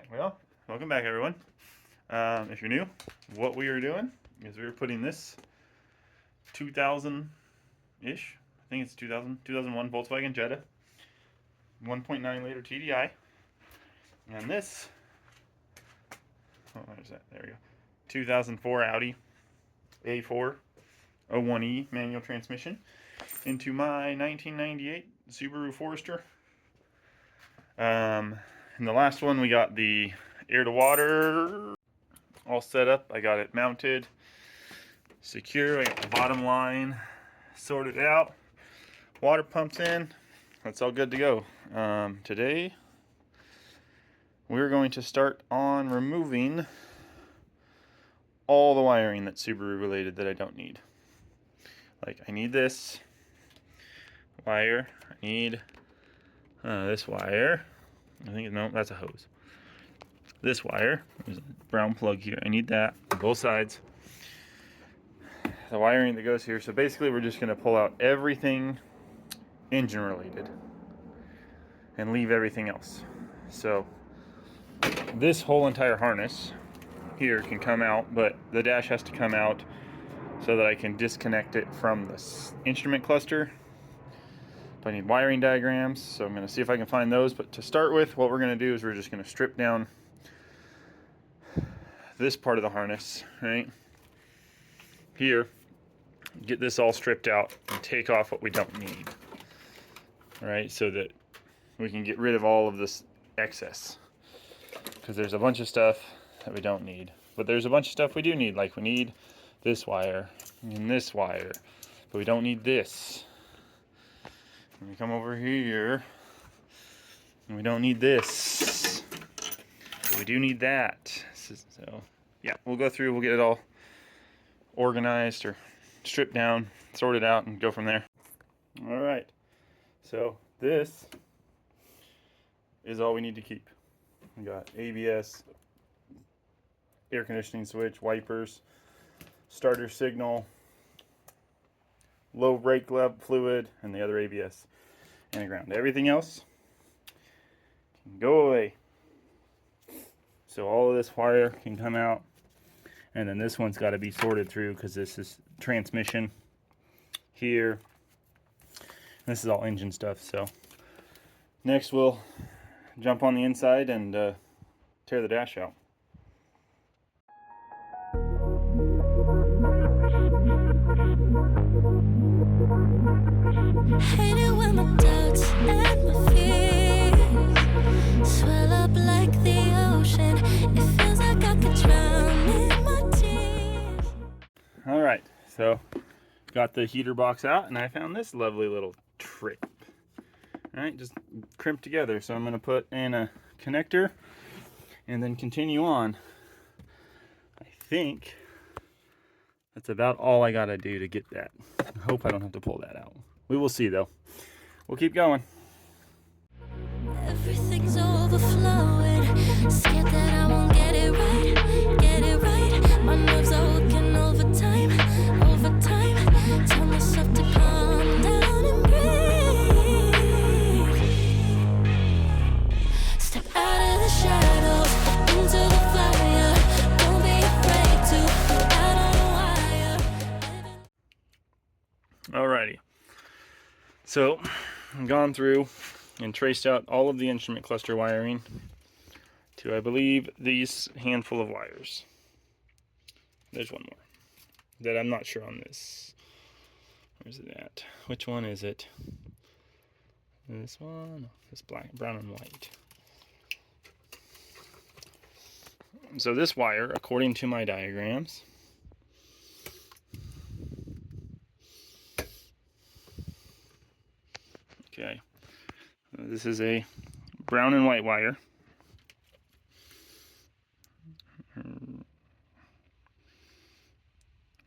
Alright, well, welcome back everyone. If you're new, what we are doing is we were putting this 2000-ish, I think it's 2001 Volkswagen Jetta, 1.9 liter TDI, and this, oh, there's that, there we go, 2004 Audi A4 01E manual transmission into my 1998 Subaru Forester. In the last one, we got the air to water all set up. I got it mounted, secure. I got the bottom line sorted out. Water pumps in. That's all good to go. Today, we're going to start on removing all the wiring that's Subaru related that I don't need. Like, I need this wire. I need this wire. I think, no, that's a hose. This wire, there's a brown plug here. I need that on both sides. The wiring that goes here. So basically we're just gonna pull out everything engine related and leave everything else. So this whole entire harness here can come out, but the dash has to come out so that I can disconnect it from this instrument cluster. I need wiring diagrams, so I'm going to see if I can find those. But to start with, what we're going to do is we're just going to strip down this part of the harness, right here, get this all stripped out and take off what we don't need, right, so that we can get rid of all of this excess, because there's a bunch of stuff that we don't need, but there's a bunch of stuff we do need. Like, we need this wire and this wire, but we don't need this. And we come over here, and we don't need this, but we do need that. So, yeah, we'll go through, we'll get it all organized or stripped down, sorted out, and go from there. All right, so this is all we need to keep. We got ABS, air conditioning switch, wipers, starter signal, low brake fluid, and the other ABS and the ground. Everything else can go away. So all of this wire can come out, and then this one's got to be sorted through, because this is transmission here. This is all engine stuff. So next we'll jump on the inside and tear the dash out. Hate it when my doubts and my fears swell up like the ocean. It feels like I could drown in my tears. All right, so got the heater box out, and I found this lovely little trick. All right, just crimp together. So I'm going to put in a connector and then continue on. I think that's about all I got to do to get that. I hope I don't have to pull that out. We will see, though. We'll keep going. Everything's overflowing. Scared that I won't get it right. Get it right. My nerves are working overtime. Overtime. Tell myself to calm down and breathe. Step out of the shadows into the fire. Don't be afraid to go out on a wire. Alrighty. So, I've gone through and traced out all of the instrument cluster wiring to, I believe, these handful of wires. There's one more that I'm not sure on this. Where's it at? Which one is it? This one? This black, brown and white. So this wire, according to my diagrams, okay, this is a brown and white wire.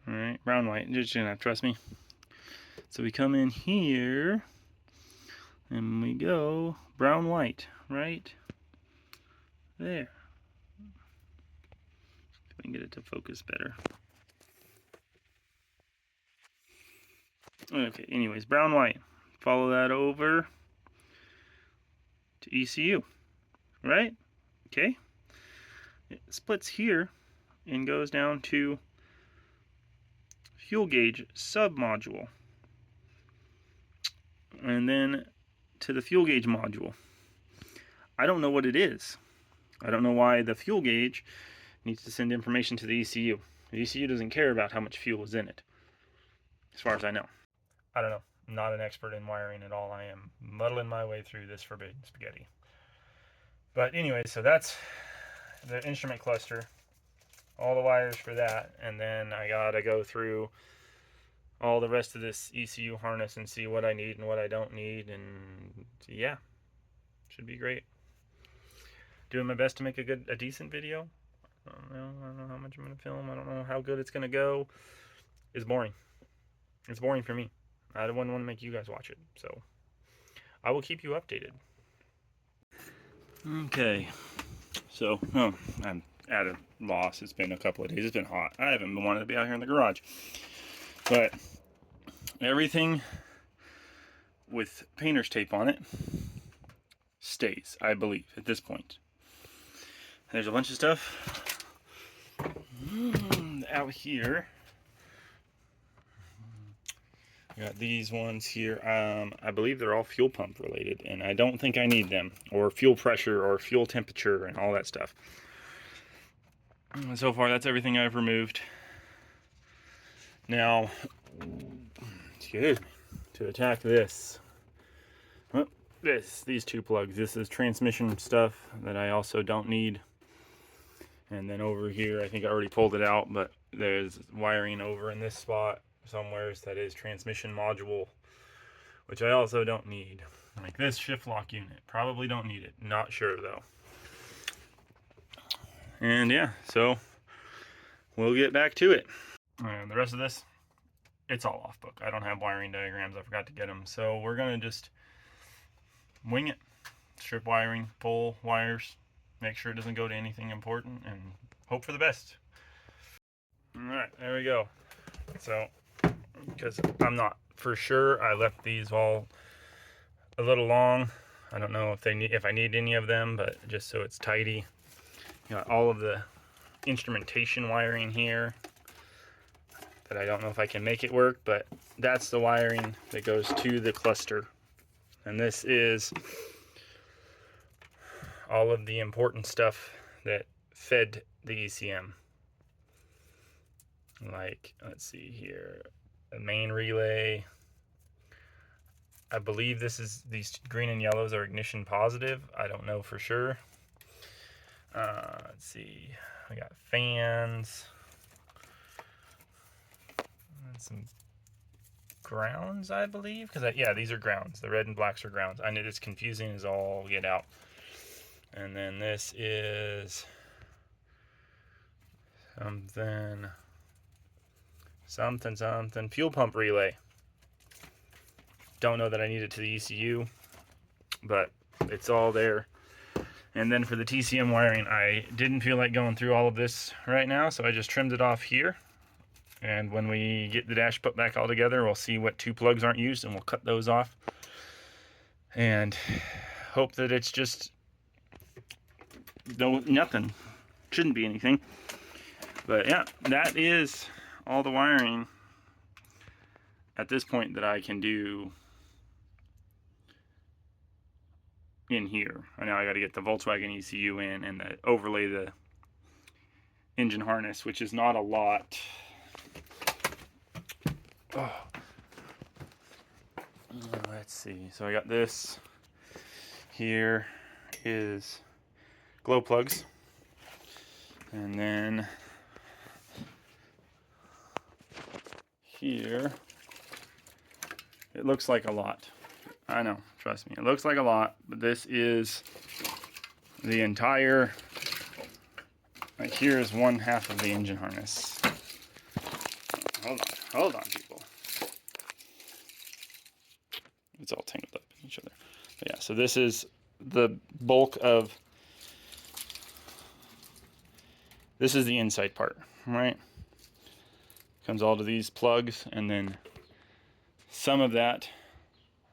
All right, brown, white, you're just gonna have to trust me. So we come in here, and we go brown, white, right there. If I can get it to focus better. Okay, anyways, brown, white. Follow that over to ECU, right? Okay, it splits here and goes down to fuel gauge sub-module. And then to the fuel gauge module. I don't know what it is. I don't know why the fuel gauge needs to send information to the ECU. The ECU doesn't care about how much fuel is in it, as far as I know. I don't know. I'm not an expert in wiring at all. I am muddling my way through this forbidden spaghetti. But anyway, so that's the instrument cluster, all the wires for that, and then I gotta go through all the rest of this ECU harness and see what I need and what I don't need, and yeah, should be great. Doing my best to make a decent video. I don't know how much I'm gonna film. I don't know how good it's gonna go. It's boring. It's boring for me. I don't want to make you guys watch it, so I will keep you updated. Okay, so I'm at a loss. It's been a couple of days. It's been hot. I haven't been wanting to be out here in the garage, but everything with painter's tape on it stays, I believe, at this point. There's a bunch of stuff out here. I got these ones here. I believe they're all fuel pump related, and I don't think I need them, or fuel pressure, or fuel temperature, and all that stuff. And so far, that's everything I've removed. Now, excuse me, to attack this. Well, these two plugs. This is transmission stuff that I also don't need. And then over here, I think I already pulled it out, but there's wiring over in this spot somewhere that is transmission module, which I also don't need. Like this shift lock unit, probably don't need it. Not sure though. And yeah, so we'll get back to it. And the rest of this, it's all off book. I don't have wiring diagrams. I forgot to get them. So we're gonna just wing it. Strip wiring, pull wires, make sure it doesn't go to anything important, and hope for the best. Alright, there we go. So, because I'm not for sure, I left these all a little long. I don't know if I need any of them, but just so it's tidy. Got all of the instrumentation wiring here that I don't know if I can make it work, but that's the wiring that goes to the cluster. And this is all of the important stuff that fed the ECM. Like, let's see here, the main relay. I believe these green and yellows are ignition positive. I don't know for sure. Let's see, we got fans and some grounds, I believe, because yeah, these are grounds. The red and blacks are grounds. I know it's confusing as all get out. And then this is something fuel pump relay. Don't know that I need it to the ECU, but it's all there. And then for the TCM wiring, I didn't feel like going through all of this right now, so I just trimmed it off here. And when we get the dash put back all together, we'll see what two plugs aren't used, and we'll cut those off. And hope that it's just nothing. Shouldn't be anything. But yeah, that is all the wiring at this point that I can do in here. I know I got to get the Volkswagen ECU in and overlay the engine harness, which is not a lot. Oh. Let's see. So I got this. Here is glow plugs, and then here it looks like a lot. I know, trust me, it looks like a lot, but this is the entire, like, here is one half of the engine harness. Hold on, people. It's all tangled up in each other. But yeah, so this is the bulk of, this is the inside part, right? Comes all to these plugs, and then some of that,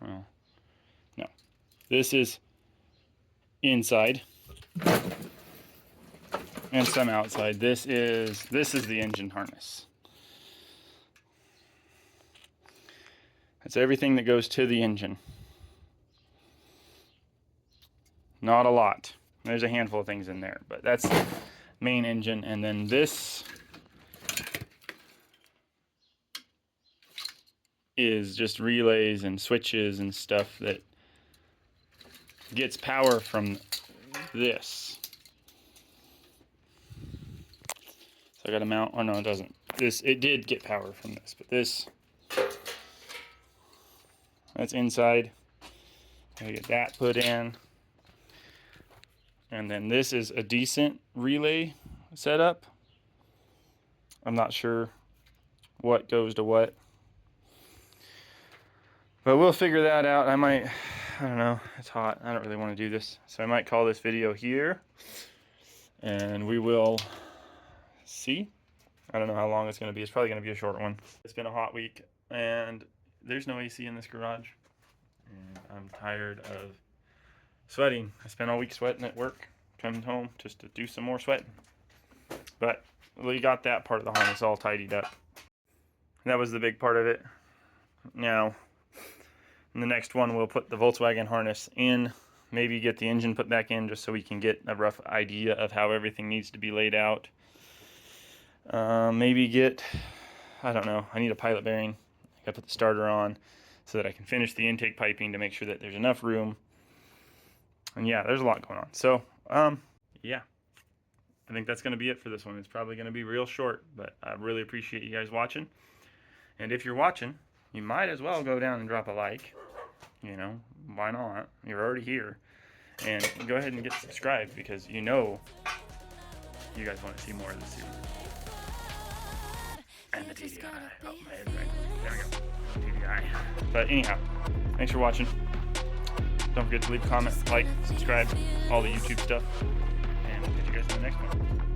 well, no, this is inside. and some outside. This is the engine harness. That's everything that goes to the engine. Not a lot. There's a handful of things in there, but that's the main engine. And then this is just relays and switches and stuff that gets power from this. So I got to mount, oh no, it doesn't. It did get power from this, but that's inside. I get that put in. And then this is a decent relay setup. I'm not sure what goes to what, but we'll figure that out. I don't know, it's hot. I don't really want to do this. So I might call this video here and we will see. I don't know how long it's going to be. It's probably going to be a short one. It's been a hot week and there's no AC in this garage. And I'm tired of sweating. I spent all week sweating at work, coming home just to do some more sweating. But we got that part of the harness all tidied up. That was the big part of it. Now, in the next one, we'll put the Volkswagen harness in, maybe get the engine put back in just so we can get a rough idea of how everything needs to be laid out. Maybe get, I don't know, I need a pilot bearing. I gotta put the starter on so that I can finish the intake piping to make sure that there's enough room. And yeah, there's a lot going on. So, yeah, I think that's going to be it for this one. It's probably going to be real short, but I really appreciate you guys watching. And if you're watching, you might as well go down and drop a like. You know, why not? You're already here. And go ahead and get subscribed because you know you guys want to see more of this series. And the TDI. Oh, my head's right. There we go. TDI. But anyhow, thanks for watching. Don't forget to leave a comment, like, subscribe, all the YouTube stuff, and we'll catch you guys in the next one.